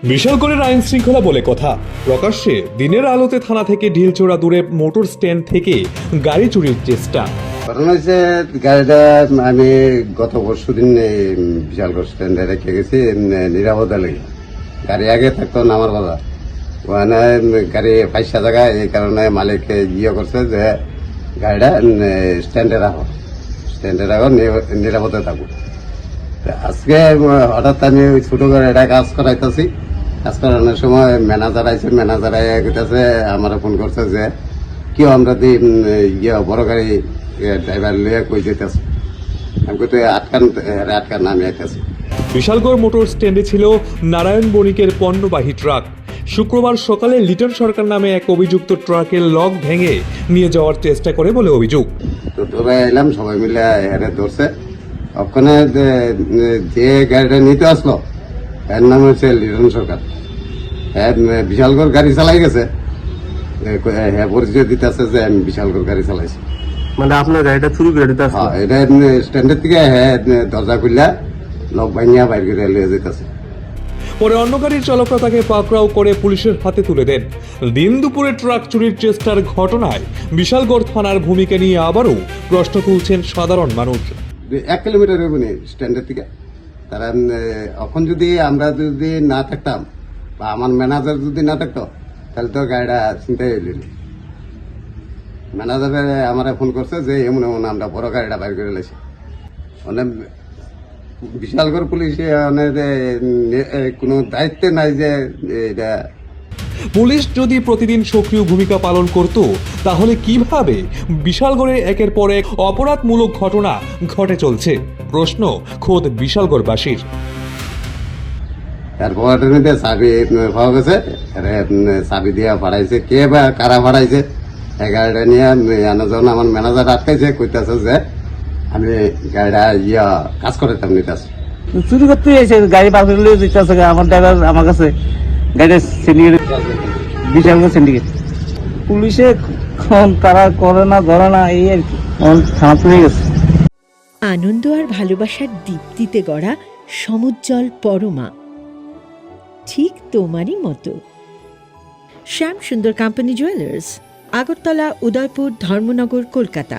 বিশালগড়ের আইন শৃঙ্খলা বলে কথা, প্রকাশ্যে দিনের আলোতে থানা থেকে ঢিলচোড়া দূরে মোটর স্ট্যান্ড থেকে গাড়ি চুরির চেষ্টা। ঘটনা হচ্ছে গাড়িটা আমি গত পরশুদিন বিশালগড় স্ট্যান্ডে রেখে গেছি নিরাপদা লেগে। গাড়ি আগে থাকতো না আমার কথা, ওখানে গাড়ি ফাইসা জায়গায়, এই কারণে মালিক করছে যে গাড়িটা স্ট্যান্ডে রাখো নিরাপদে থাকো। আজকে হঠাৎ আমি ওই ছোট গাড়িটা কাজ করাইতেছি, কাজ করানোর সময় ম্যানেজার আইসে আমার ফোন করছে যে কেউ আমরা বড় গাড়ি ড্রাইভার লিয়ে কই যেতেছে, আমি কই আটকান আমি আইতেছি। বিশালগড় মোটর স্ট্যান্ডে ছিল নারায়ণ বণিকের পণ্যবাহী ট্রাক। শুক্রবার সকালে লিটন সরকার নামে এক অভিযুক্ত ট্রাকের লক ভেঙে নিয়ে যাওয়ার চেষ্টা করে বলে অভিযোগ। তো ধরে এলাম, সবাই মিলে হেরে ধরছে। ওখানে যে গাড়িটা নিতে আসলো এর নাম হচ্ছে লিটন সরকার। হ্যাঁ, বিশালগড় গাড়ি চালাই গেছে, হ্যাঁ পরিচয় দিতে আছে যে আমি বিশালগড় গাড়ি চালাইছি। মানে আপনার গাড়িটা চুরি করে দিতে আসলো? এটা স্ট্যান্ডের থেকে হ্যাঁ দরজা খুললা লক ভাঙিয়া বাইর করে লিয়ে যেতেছে। পরে অন্য গাড়ির চালকরা তাকে পাকড়াও করে পুলিশের হাতে তুলে দেন। দিন দুপুরে ট্রাক চুরির চেষ্টার ঘটনায় বিশালগড় থানার ভূমিকা নিয়ে আবারও প্রশ্ন তুলছেন সাধারণ মানুষ। 1 কিলোমিটার হবে স্ট্যান্ডের থেকে। তারা এখন যদি আমরা যদি না থাকতাম বা আমার ম্যানেজার যদি না থাকতো তাহলে তো গাড়িটা চিন্তাই হইল। ম্যানেজারে আমার ফোন করছে যে এমন এমন আমরা বড় গাড়িটা বাইর করে লেছি। মানে বিশালগড় পুলিশে কোনো দায়িত্ব নাই যে এটা। পুলিশ যদি প্রতিদিন সক্রিয় ভূমিকা পালন করত তাহলে কিভাবে বিশালগড়ে একের পর এক অপরাধমূলক ঘটনা ঘটে চলছে? প্রশ্ন খোদ বিশালগড়বাসীর। তারপর চাবি পাওয়া গেছে, চাবি দিয়ে ভাড়াইছে, কে বা কারা ভাড়াইছে এই গাড়িটা নিয়ে যখন আমার ম্যানেজার আটকাইছে, কইতেছে যে আমি গাড়িটা কাজ করাইতাম নিতেছি। চুরি করতে এসে গাড়ি বার করে লিয়ে যেতে আছে। আমার ড্রাইভার আমার কাছে গাড়িটা সিন্ডিকেট, বিশালগড় সিন্ডিকেট। পুলিশে তারা করে না, ধরে না, এই আর কি থানা চলে গেছে। আনন্দ আর ভালোবাসার দীপ্তিতে গড়া সমুজ্জ্বল পরমা, ঠিক তোমারই মতো। শ্যাম সুন্দর কোম্পানি জুয়েলার্স, আগরতলা, উদয়পুর, ধর্মনগর, কলকাতা।